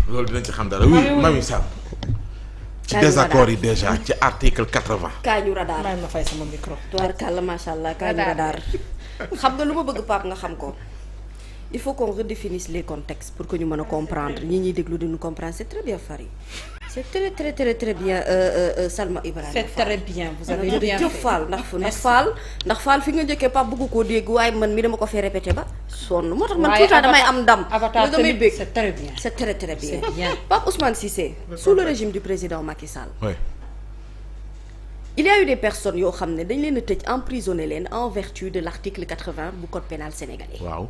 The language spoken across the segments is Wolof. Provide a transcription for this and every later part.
loolu dinañ ci xam dara oui Mamy Samb ci désaccord yi déjà ci article 80. Kaañu radar may ma fay sama micro. tubaarkàlla macha allah Kaañu radar xam nga lu ma bëgg Pape nga xam ko il faut qu'on redéfinisse les contextes pour que ñu mën a comprendre ñi ñuy déglu di ñu comprendre c'est très bien Fary c'est très bien Salma Ibrahima c'est très bien vous avez bien fait Fall ndax Fall fi nga njëkkee Pape bëgg koo dégg waaye man mi dama ko fee répété ba sonn moo tax man tout le temps damay am ndam avatar damay bég c'est très bien c'est très bien Pape Ousmane Cissé sous le régime du président Macky Sall il y a eu des personnes yoo xam ne dañ leen a tëj emprisonné leen en vertu de l'article 80 bu code pénal sénégalais waaw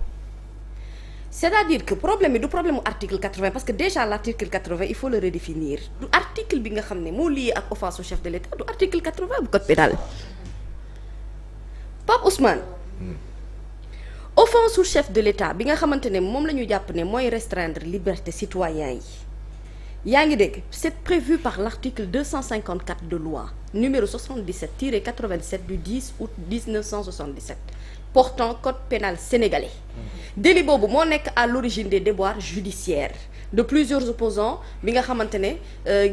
c'est-à-dire que problème bi du problème mu article 80 parce que déjà l'article 80 il faut le redéfinir du article bi nga xam ne moo lié ak offense au chef de l'État du article 80 bu code pénal Pape Ousmane offense au chef de l'État bi nga xamante ne moom la ñu jàpp ne mooy restreindre liberté citoyen yi yaa ngi dégg c'est prévu par l'article 254 de loi numéro 77-87 du 10 août 1977 portant code pénal sénégalais délit boobu moo nekk à l'origine des déboires judiciaires de plusieurs opposants bi nga xamante ne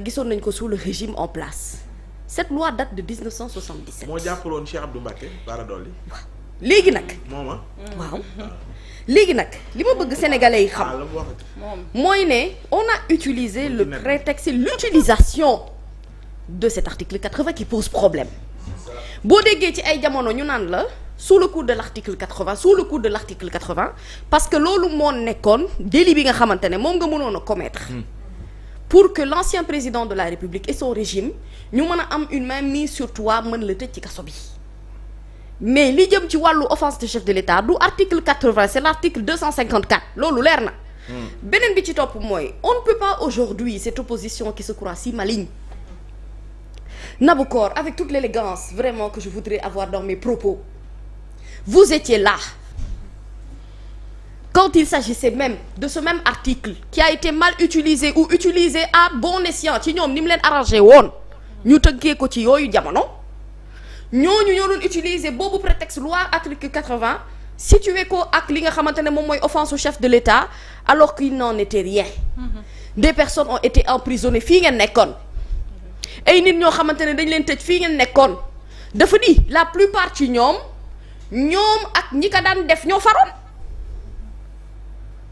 gisoon nañ ko sous le régime en place cette loi date de 1977. moo jàppaloon Cheikh Abdou Mbacké Bara Dolly. waaw léegi nag. mooma waaw léegi nag li ma bëgg sénégalais yi xam mooy ne on a utilisé le prétexte c'est l'utilisation de cet article 80 qui pose problème boo déggee ci ay jamono ñu naan la sous le coup de l'article 80 sous le coup de l'article 80 parce que loolu moo nekkoon délit bi nga xamante ne moom nga mënoon a commettre pour que l'ancien président de la République et son régime ñu mën a am une mainmise sur toi mën la tëj ci kaso bi mais li jëm ci wàllu offense de chef de l'État du article 80 c'est l'article 254 loolu leer na beneen bi ci topp mooy on ne peut pas aujourd'hui cette opposition qui se croit si maligne Nabokor avec toute l'élégance vraiment que je voudrais avoir dans mes propos vous étiez là quand il s'agissait même de ce même article qui a été mal utilisé ou utilisé à bon escient ci ñoom ni mu leen arrangé woon ñu tënkee ko ci yooyu jamono ñooñu ñoo doon utiliser boobu prétexte loi article 80 situé ko ak li nga xamante ne moom mooy offense au chef de l'État alors qu'il n'en était rien des personnes ont été emprisonnées fii ngeen nekkoon ay nit ñoo xamante ne dañ leen tëj fii ngeen nekkoon dafa di la plupart ci ñoom ak ñi ko daan def ñoo faroon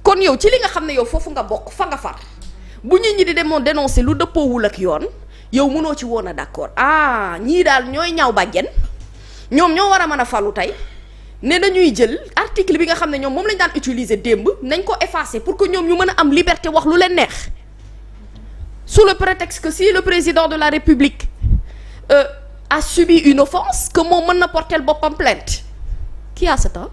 kon yow ci li nga xam ne yow foofu nga bokk fa nga far bu nit ñi di demoon dénoncer lu dëppoowul ak yoon yow mënoo ci woon a d'accord ñii daal ñooy ñaaw bàjjen ñoom ñoo war a mën a falu tey ne dañuy jël article bi nga xam ne ñoom moom lañ daan utiliser démb nañ ko effacer pour que ñoom ñu mën a am liberté wax lu leen neex sous le prétexte que si le président de la République a subi une offense que moom mën na porter boppam plainte qui a ce temps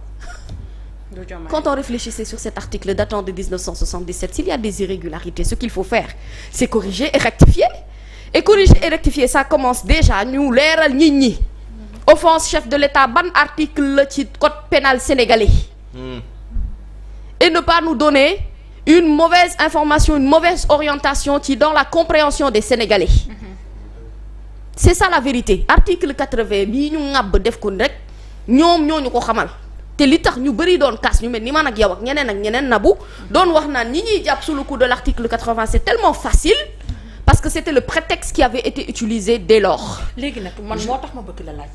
quand on réfléchissait sur cet article datant de 1977 s'il y a des irrégularités ce qu'il faut faire c'est corriger et rectifier et corriger et rectifier ça commence déjà ñu leeral nit ñi offense chef de l'État ban article la ci code pénal sénégalais et ne pas nous donner une mauvaise information une mauvaise orientation ci dans la compréhension des Sénégalais c'est ça la vérité article 80 bii ñu ŋàbb def ko rek ñoom ñooñu ko xamal te li tax ñu bëri doon kaas ñu mel ni man ak yow ak ñeneen nabu doon wax naan ñi ñuy jàpp sous le coup de l'article 80 c'est tellement facile parce que c'était le prétexte qui avait été utilisé dès lors. léegi nag man moo tax ma bëgg la laaj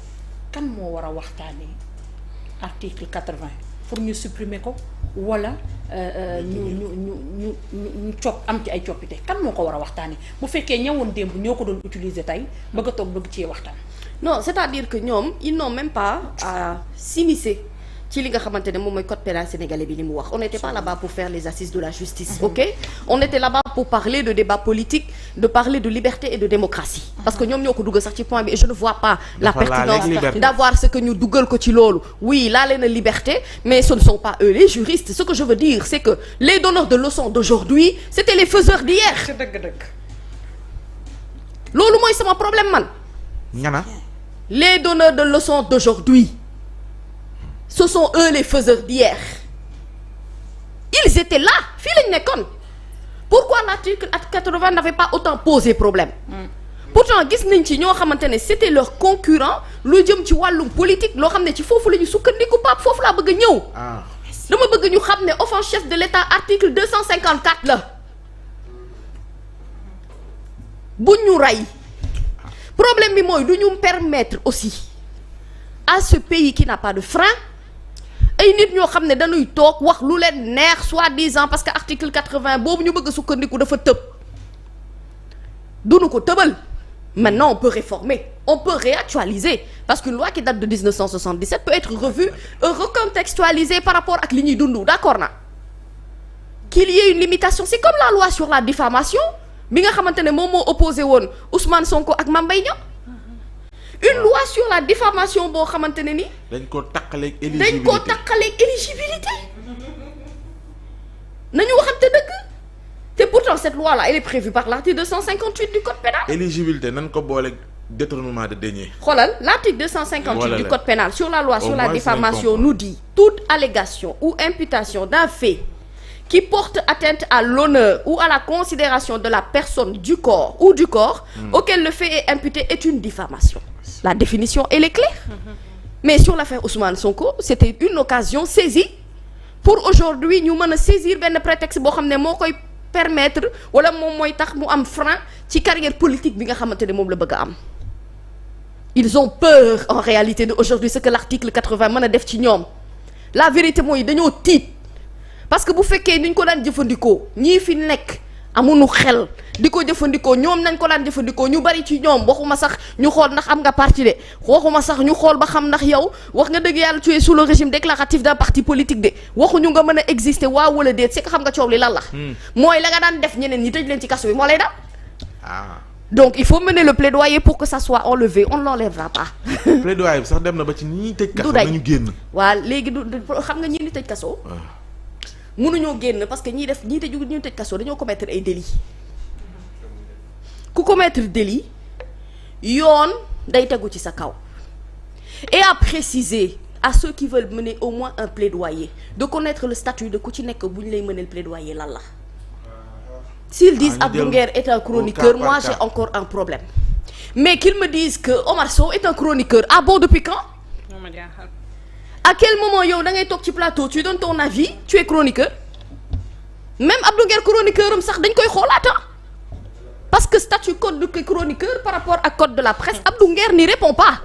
kan moo war a waxtaanee article 80 pour ñu supprimer ko wala ñu am ci ay coppite kan moo ko war a waxtaanee bu fekkee ñëwoon démb ñoo ko doon utiliser tey bëgg a toog bëgg cee waxtaan. non c'est-à-dire que ñoom ils n'ont même pas à s'immiscer ci li nga xamante ne moom mooy code pénal sénégalais bi li mu wax on n'était pas là-bas pour faire les assises de la justice ok on était là-bas pour parler de débat politique de parler de liberté et de démocratie parce que ñoom ñoo ko dugal sax ci point bi et je ne vois pas la pertinence d'avoir ce que ñu dugal ko ci loolu oui laa leen a liberté mais ce ne sont pas eux les juristes ce que je veux dire c'est que les donneurs de leçons d'aujourd'hui c'était les faiseurs d'hier dëgg loolu mooy sama problème man ñana les donneurs de leçons d'aujourd'hui ce sont eux les faiseurs d'hier ils étaient là fii lañ nekkoon pourquoi l'article 80 n'avait pas autant posé problème pourtant gis nañ ci ñoo xamante ne c'était leur concurrent lu jëm ci wàllum politique loo xam ne ci foofu la ñu sukkandiku Pape foofu laa bëgg a ñëw dama bëgg ñu xam ne offense chef de l'État article 254 la bu ñu rey problème bi mooy du ñu permettre aussi à ce pays qui n'a pas de frein ay nit ñoo xam ne dañuy toog wax lu leen neex soi-disant parce que article 80 boobu ñu bëgg a sukkandiku dafa tëb duñu ko tëbal. Maintenant on peut réformer, on peut réactualiser parce qu'une loi qui date de 1977 peut être revue recontextualisée par rapport ak li ñuy dund d'accord na qu'il y ait une limitation. C'est comme la loi sur la diffamation bi nga xamante ne moom moo opposé woon Ousmane Sonko ak Mame Mbaye Niang. Une loi sur la diffamation boo xamante ne ni. dañ koo takkaleeg éligibilité nañu waxante dëgg. te pourtant cette loi là elle est prévue par l'article 258 du code pénal. éligibilité nan ko booleeg détournement de deniers. xoolal l'article 258 du code pénal sur la loi sur la diffamation nous dit toute allégation ou imputation d'un fait qui porte atteinte à l'honneur ou à la considération de la personne du corps auquel le fait est imputé est une diffamation. La définition elle est claire. Mais sur l'affaire Ousmane Sonko c'était une occasion saisie pour aujourd'hui ñu mën a saisir benn prétexte boo xam ne moo koy permettre wala moom mooy tax mu am frein ci carrière politique bi nga xamante ne moom la bëgg a am. Ils ont peur en réalité de aujourd'hui ce que l'article 80 mën a def ci ñoom la vérité mooy dañoo tiit parce que bu fekkee ni ñu ko daan jëfandikoo ñii fi nekk amuñu xel di ko jëfandikoo ñoom nañ ko daan jëfandikoo ñu bari ci ñoom waxuma sax ñu xool ndax am nga parti de waxuma sax ñu xool ba xam ndax yow wax nga dëgg yàlla tu es sous le régime déclaratif d'un parti politique de waxuñu nga mën a exister waaw wala déet c'est que xam nga coow li lan la. mooy la nga daan def ñeneen ñi tëj leen ci kaso bi moo lay daal. Donc il faut mener le plaidoyer pour que ça soit enlevé on ne l'enlèvera pas. plaidoyer bi sax dem na ba ci ñi tëj kaso nañu génn. waaw léegi du xam nga ñi ni tëj kaso. mënuñoo génn parce que ñi tëj kaso dañoo commettre ay délits. ku commettre délit yoon day tegu ci sa kaw. Et à préciser à ceux qui veulent mener au moins un plaidoyer de connaître le statut de ku ci nekk bu ñu lay mener le plaidoyer lan la. S'ils disent Abdou Nguer est un chroniqueur, moi j'ai encore un problème. Mais qu'ils me disent que Omar Sow est un chroniqueur, ah bon depuis quand? À quel moment yow da ngay toog ci plateau tu donnes ton avis tu es chroniqueur? Même Abdou Nguer chroniqueur am sax dañ koy xoolaata parce que statut code de chroniqueur par rapport à code de la presse Abdou Nguer n'y répond pas.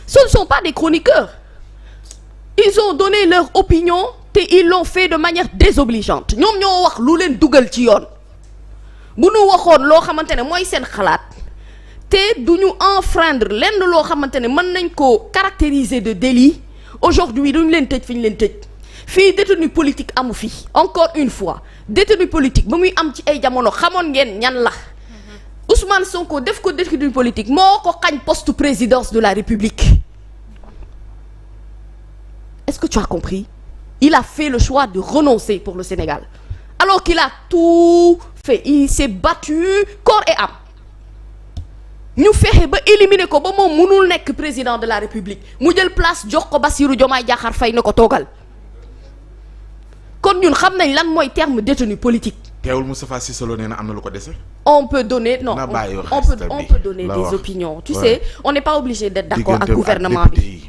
Ce ne sont pas des chroniqueurs. Ils ont donné leur opinion te ils l'ont fait de manière désobligeante ñoom ñoo wax lu leen dugal ci yoon bu ñu waxoon loo xamante ne mooy seen xalaat te du ñu enfreindre lenn loo xamante ne mën nañ ko caractériser de délit aujourd'hui duñu leen tëj fi ñu leen tëj fii détenu politique amu fi encore une fois détenu politique ba muy am ci ay jamono xamoon ngeen ñan la Ousmane Sonko def ko détenu politique moo ko xañ poste présidence de la République. Est-ce que tu as compris? Il a fait le choix de renoncer pour le Sénégal alors qu'il a tout fait il s'est battu corps et âme ñu fexe ba éliminer ko ba moom mënul nekk président de la République mu jël place jox ko Bassirou Diomaye Diakhar Faye na ko toogal kon ñun xam nañ lan mooy terme détenu politique. teewul Moustapha Cissé Lo nee na am na lu ko dese. On peut donner on peut donner des opinions tu sais on n'est pas obligé d'être d'accord ak gouvernement bi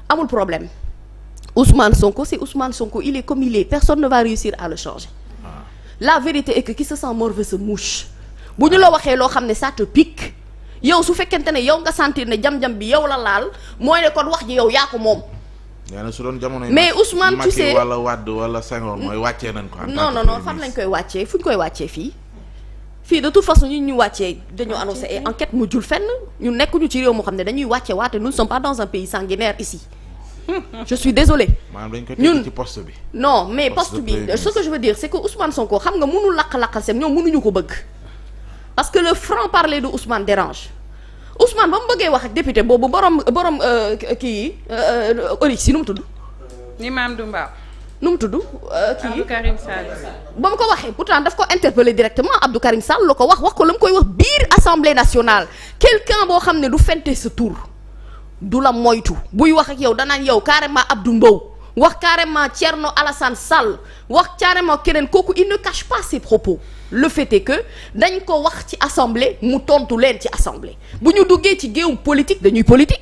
amul problème. Ousmane Sonko c'est Ousmane Sonko il est comme il est personne ne va réussir à le changer. La vérité est que qui se sent mort se mouche bu ñu la waxee loo xam ne ça te pique yow su fekkente ne yow nga sentir ne jam-jam bi yow la laal mooy ne kon wax ji yow yaa ko moom. su doon jamono mais Ousmane tu sais wala Wade wala Senghor mooy wàccee nañ ko. non fan lañ koy wàccee fu ñu koy wàccee fii de toute façon ñu wàccee dañoo annoncé ay enquête mu jul fenn ñu nekkuñu ci réew moo xam ne dañuy wàcce waate nous ne sommes pas dans un pays sanguinaire ici. Je suis désolé. ñun ci poste bi. non mais poste bi ce que je veux dire c'est que Ousmane Sonko xam nga mënul laq-laqal seen ñoom mënuñu ko bëgg parce que le franc-parler de Ousmane dérange Ousmane ba mu bëggee wax ak député boobu borom kii Ori si nu mu tudd. ni Mamadou Mbaw. nu mu tudd kii Abdou Karim Sall. ba mu ko waxee pourtant daf ko interpeller directement Abdou Karim Sall la ko wax ko la mu koy wax biir Assemblée nationale quelqu'un boo xam ne du fente sa tour du la moytu buy wax ak yow danaan yow carrément Abdou Mbow wax carrément Thierno Alassane Sall wax carrément keneen kooku il ne cache pas ses propos le fait est que dañ ko wax ci assemblée mu tontu leen ci assemblée bu ñu duggee ci géewu politique dañuy politique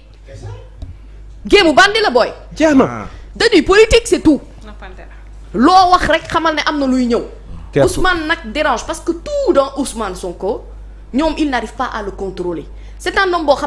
géemu bandi la booy jeex na dañuy politique c'est tout loo wax rek xamal ne am na luy ñëw Ousmane nag dérange parce que tout dans Ousmane Sonko ñoom il n'arrive pas à le contrôler c'est un homme boo xam